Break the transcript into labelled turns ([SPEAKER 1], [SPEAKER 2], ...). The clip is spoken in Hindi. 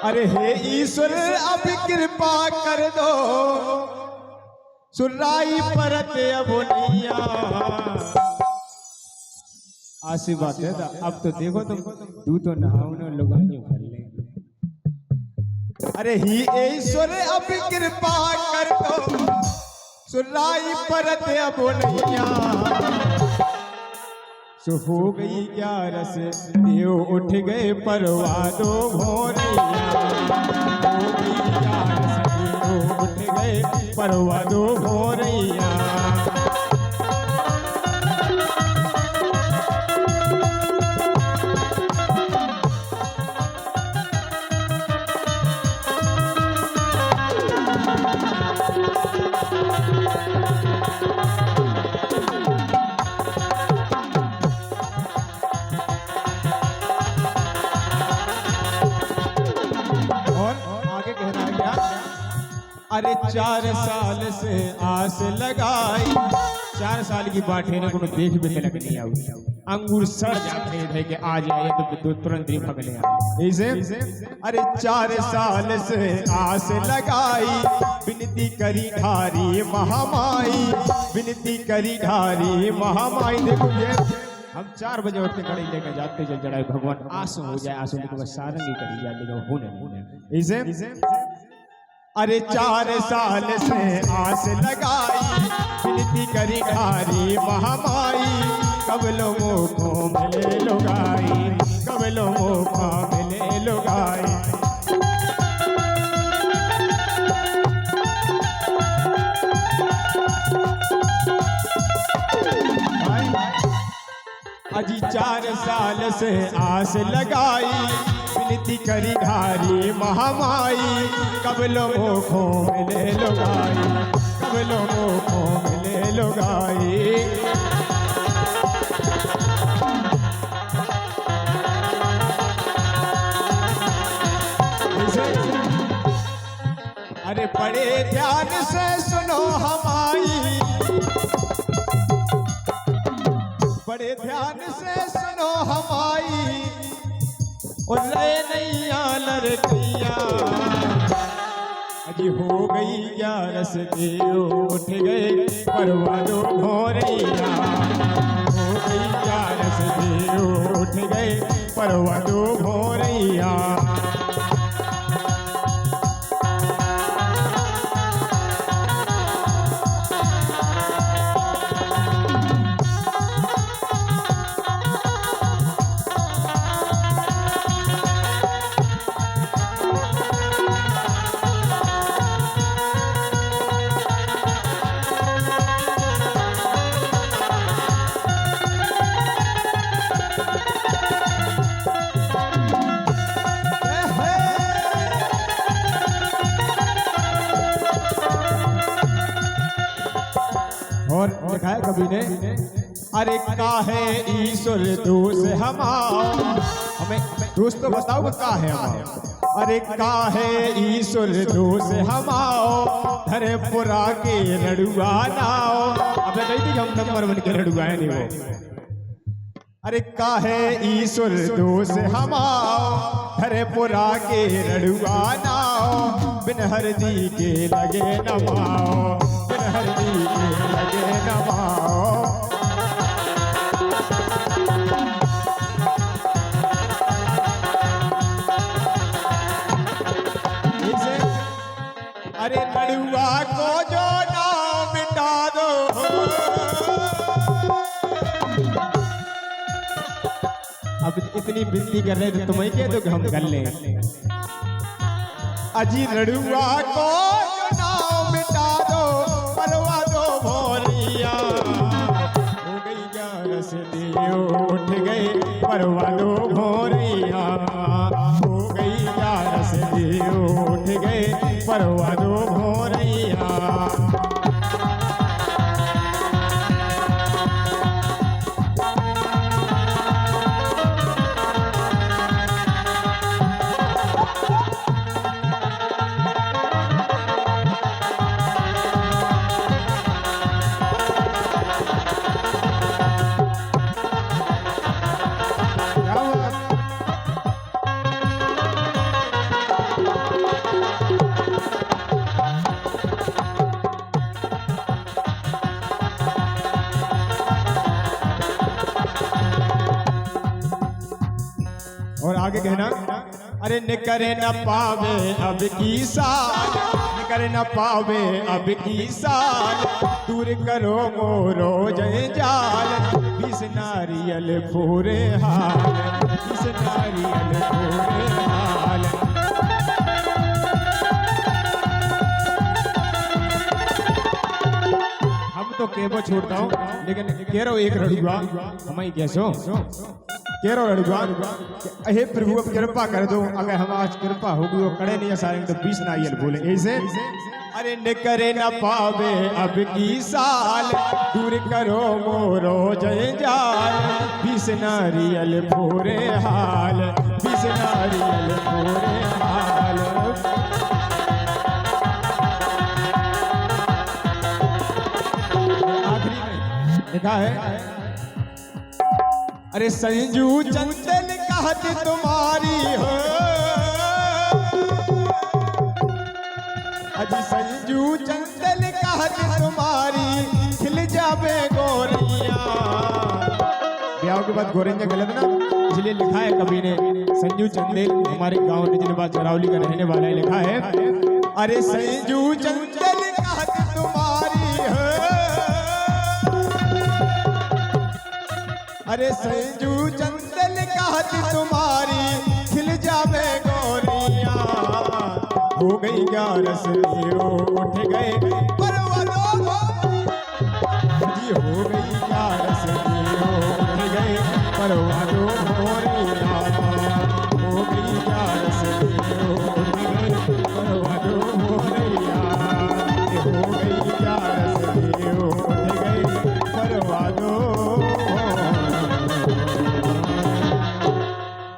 [SPEAKER 1] अरे हे ईश्वर अब कृपा कर दो, सुराई परत अब नैया। आशीर्वाद है अब तो देखो तुम तू तो नहाओ न लुगाइयों कर ले। अरे ही ईश्वर अब कृपा कर दो, सुराई परत अब नैया। सो हो गई क्या रस देव उठ गए परवादो भोरैया। हो गई क्या रस देव उठ गए परवादो भोरैया। अरे 4 साल से आस लगाई, 4 साल की बातें ने को देख भी तलक नहीं आई। अंगूर सड़ जाते थे कि आ जाए तो तुरंत ही पकड़े आए इसे। अरे 4 साल से आस लगाई, विनती करी ढारी महामाई, विनती करी ढारी महामाई। देखो ये हम 4 बजे उठ के घड़ी लेकर जाते जल जड़ाए भगवान आंसू हो जाए, आंसू लेकर सारंगी करी जाए लेकिन होने इसे। अरे 4 साल से आस लगाई, विनती करी ढारी महामाई। कब लोगों को मिले लुगाई, कब लोगों को मिले लुगाई। अजी 4 साल से आस लगाई, विनती करी ढारी महामाई। कब लोगों को मिले लुगाई, कब लोगों को मिले लुगाई। अरे बड़े ध्यान से सुनो हमारी, बड़े ध्यान से सुनो हमारी। और रे नैया लड़किया अजी हो गई क्या रस देव उठ गए परवादो भोरैया। हो गई क्या रस देव उठ गए परवादो भोरैया। और लिखा है कवि ने, अरे काहे ईश्वर दोष हमाओ। हमें दोस्त तो बताओ का है हमाओ। अरे काहे ईश्वर दोष हमाओ, धरे पुरा के रड़ुआ नाओ। अब कही थी हम नंबर 1 के रड़ुआ है नहीं वो। अरे काहे ईश्वर दोष हमाओ, धरे पुरा के रड़ुआ नाओ। बिन हरदी के लगे नमाओ, बिन हरदी के लगे नमाओ। अरे लड़ुआ को जो नाम मिटा दो, अब इतनी विनती कर रहे थे तुम्हें कह दो कि हम कर लें। अजी लड़ुआ को जो नाम मिटा दो, परवा दो भोरैया। हो गई क्या रस देव उठ गए परवा दो भोरैया। हो गई क्या रस देव उठ गए परवा दो भोरैया। और आगे कहना, अरे निकरे न पावे अब की साल, निकरे न पावे अब की साल, दूर करो मोरो जय जाल, बिस नारियल फोरे हाल, बिस नारियल फोरे हाल। हम तो केबो छोड़ता हूँ, लेकिन केरो एक रड़ुआ हमारी कैसो केरो रड़ुआ, हे प्रभु अब कृपा कर दो, अगर हम आज कृपा होगी वो कड़े नहीं सारे तो 20 नारियल बोले ऐसे। अरे निकरे न पावे अब की साल, दूर करो मोरो जय जाल, 20 नारियल फोरे हाल, 20 नारियल फोरे हाल। आखिरी में लिखा है, अरे संजू चंदन कहत तुम्हारी हो, अजी संजू चंदन कहत तुम्हारी, खिल जावे गोरिया। ब्याह के बाद गोरेंगे गलत ना, इसलिए लिखा है कवि ने, संजू चंदेल हमारे गांव निजनबाद चरौली का रहने वाला है, लिखा है, अरे संजू चंदन कहत तुम्हारी हो, अरे संजू चंदन कहत तुम्हारी, खिल जावे गोरिया। हो गई 11 हीरो उठ गए परवलो, जी हो गई 11 हीरो उठ गए परवलो गोरिया। हो गई 11 हीरो उठ गए परवलो गोरिया। हो गई